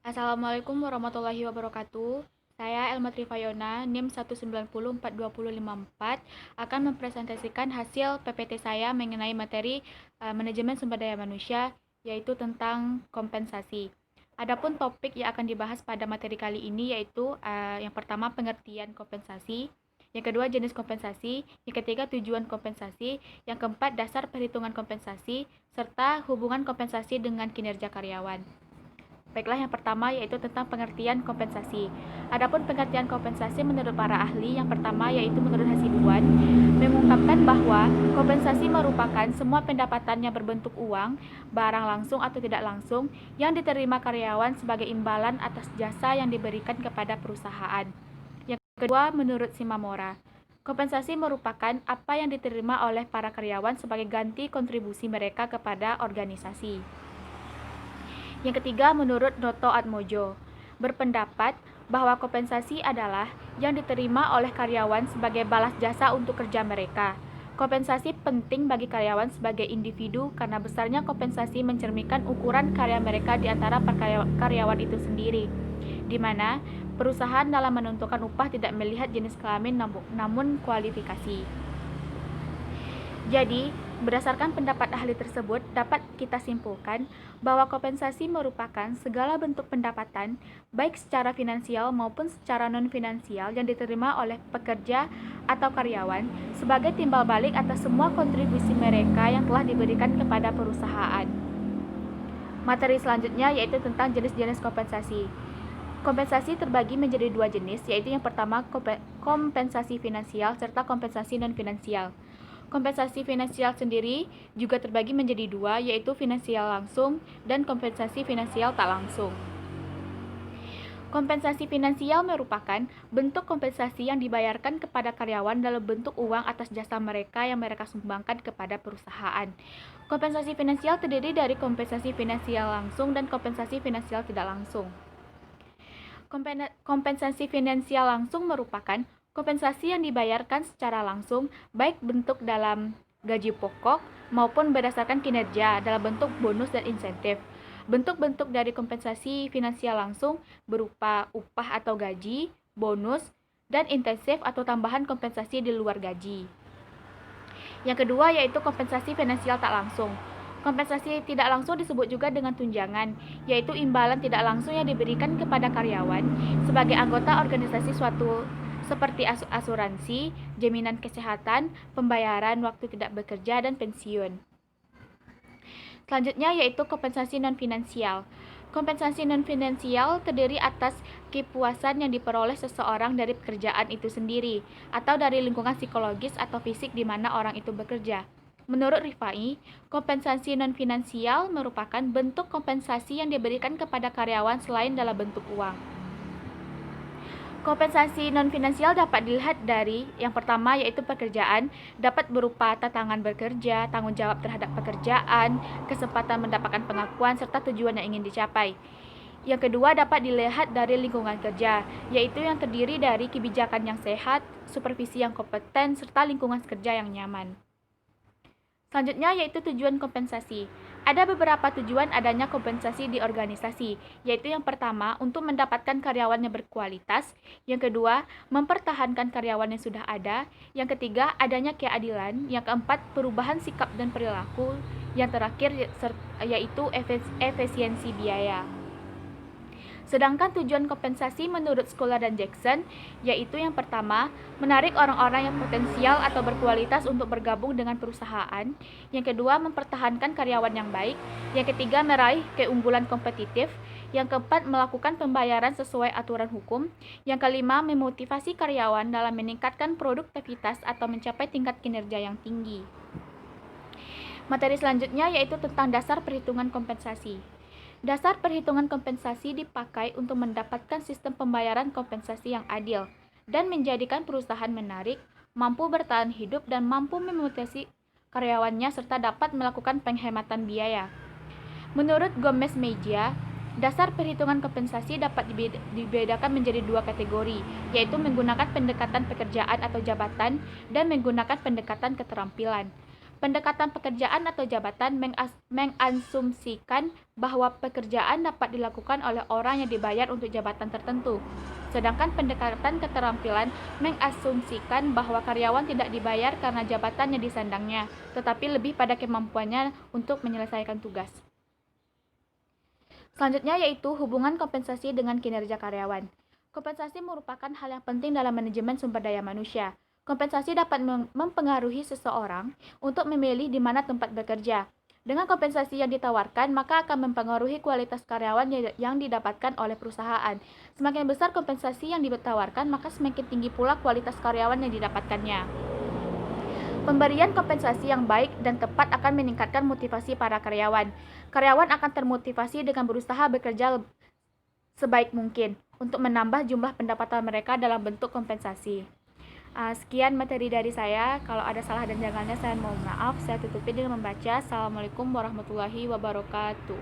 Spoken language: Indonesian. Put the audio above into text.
Assalamualaikum warahmatullahi wabarakatuh. Saya Elma Trifayona, NIM 1904254, akan mempresentasikan hasil PPT saya mengenai materi manajemen sumber daya manusia, yaitu tentang kompensasi. Adapun topik yang akan dibahas pada materi kali ini yaitu yang pertama pengertian kompensasi, yang kedua jenis kompensasi, yang ketiga tujuan kompensasi, yang keempat dasar perhitungan kompensasi, serta hubungan kompensasi dengan kinerja karyawan. Baiklah, yang pertama yaitu tentang pengertian kompensasi. Adapun pengertian kompensasi menurut para ahli, yang pertama yaitu menurut Hasibuan, mengungkapkan bahwa kompensasi merupakan semua pendapatan yang berbentuk uang, barang langsung atau tidak langsung, yang diterima karyawan sebagai imbalan atas jasa yang diberikan kepada perusahaan. Yang kedua, menurut Simamora, kompensasi merupakan apa yang diterima oleh para karyawan sebagai ganti kontribusi mereka kepada organisasi. Yang ketiga, menurut Noto Atmojo, berpendapat bahwa kompensasi adalah yang diterima oleh karyawan sebagai balas jasa untuk kerja mereka. Kompensasi penting bagi karyawan sebagai individu karena besarnya kompensasi mencerminkan ukuran karya mereka di antara karyawan itu sendiri, di mana perusahaan dalam menentukan upah tidak melihat jenis kelamin namun kualifikasi. Jadi, berdasarkan pendapat ahli tersebut, dapat kita simpulkan bahwa kompensasi merupakan segala bentuk pendapatan, baik secara finansial maupun secara non-finansial yang diterima oleh pekerja atau karyawan sebagai timbal balik atas semua kontribusi mereka yang telah diberikan kepada perusahaan. Materi selanjutnya yaitu tentang jenis-jenis kompensasi. Kompensasi terbagi menjadi dua jenis, yaitu yang pertama kompensasi finansial serta kompensasi non-finansial. Kompensasi finansial sendiri juga terbagi menjadi dua, yaitu finansial langsung dan kompensasi finansial tak langsung. Kompensasi finansial merupakan bentuk kompensasi yang dibayarkan kepada karyawan dalam bentuk uang atas jasa mereka yang mereka sumbangkan kepada perusahaan. Kompensasi finansial terdiri dari kompensasi finansial langsung dan kompensasi finansial tidak langsung. Kompensasi finansial langsung merupakan kompensasi yang dibayarkan secara langsung, baik bentuk dalam gaji pokok maupun berdasarkan kinerja dalam bentuk bonus dan insentif. Bentuk-bentuk dari kompensasi finansial langsung berupa upah atau gaji, bonus, dan insentif atau tambahan kompensasi di luar gaji. Yang kedua yaitu kompensasi finansial tak langsung. Kompensasi tidak langsung disebut juga dengan tunjangan, yaitu imbalan tidak langsung yang diberikan kepada karyawan sebagai anggota organisasi suatu seperti asuransi, jaminan kesehatan, pembayaran waktu tidak bekerja, dan pensiun. Selanjutnya yaitu kompensasi non-finansial. Kompensasi non-finansial terdiri atas kepuasan yang diperoleh seseorang dari pekerjaan itu sendiri, atau dari lingkungan psikologis atau fisik di mana orang itu bekerja. Menurut Rifai, kompensasi non-finansial merupakan bentuk kompensasi yang diberikan kepada karyawan selain dalam bentuk uang. Kompensasi non-finansial dapat dilihat dari yang pertama yaitu pekerjaan, dapat berupa tantangan bekerja, tanggung jawab terhadap pekerjaan, kesempatan mendapatkan pengakuan, serta tujuan yang ingin dicapai. Yang kedua dapat dilihat dari lingkungan kerja, yaitu yang terdiri dari kebijakan yang sehat, supervisi yang kompeten, serta lingkungan kerja yang nyaman. Selanjutnya yaitu tujuan kompensasi. Ada beberapa tujuan adanya kompensasi di organisasi, yaitu yang pertama untuk mendapatkan karyawan yang berkualitas, yang kedua mempertahankan karyawan yang sudah ada, yang ketiga adanya keadilan, yang keempat perubahan sikap dan perilaku, yang terakhir yaitu efisiensi biaya. Sedangkan tujuan kompensasi menurut Scholar dan Jackson, yaitu yang pertama, menarik orang-orang yang potensial atau berkualitas untuk bergabung dengan perusahaan. Yang kedua, mempertahankan karyawan yang baik. Yang ketiga, meraih keunggulan kompetitif. Yang keempat, melakukan pembayaran sesuai aturan hukum. Yang kelima, memotivasi karyawan dalam meningkatkan produktivitas atau mencapai tingkat kinerja yang tinggi. Materi selanjutnya yaitu tentang dasar perhitungan kompensasi. Dasar perhitungan kompensasi dipakai untuk mendapatkan sistem pembayaran kompensasi yang adil dan menjadikan perusahaan menarik, mampu bertahan hidup, dan mampu memotivasi karyawannya serta dapat melakukan penghematan biaya. Menurut Gomez Mejia, dasar perhitungan kompensasi dapat dibedakan menjadi dua kategori, yaitu menggunakan pendekatan pekerjaan atau jabatan dan menggunakan pendekatan keterampilan. Pendekatan pekerjaan atau jabatan mengasumsikan bahwa pekerjaan dapat dilakukan oleh orang yang dibayar untuk jabatan tertentu. Sedangkan pendekatan keterampilan mengasumsikan bahwa karyawan tidak dibayar karena jabatan yang disandangnya, tetapi lebih pada kemampuannya untuk menyelesaikan tugas. Selanjutnya yaitu hubungan kompensasi dengan kinerja karyawan. Kompensasi merupakan hal yang penting dalam manajemen sumber daya manusia. Kompensasi dapat mempengaruhi seseorang untuk memilih di mana tempat bekerja. Dengan kompensasi yang ditawarkan, maka akan mempengaruhi kualitas karyawan yang didapatkan oleh perusahaan. Semakin besar kompensasi yang ditawarkan, maka semakin tinggi pula kualitas karyawan yang didapatkannya. Pemberian kompensasi yang baik dan tepat akan meningkatkan motivasi para karyawan. Karyawan akan termotivasi dengan berusaha bekerja sebaik mungkin untuk menambah jumlah pendapatan mereka dalam bentuk kompensasi. Sekian materi dari saya. Kalau ada salah dan janggalnya saya mohon maaf. Saya tutupi dengan membaca. Assalamualaikum warahmatullahi wabarakatuh.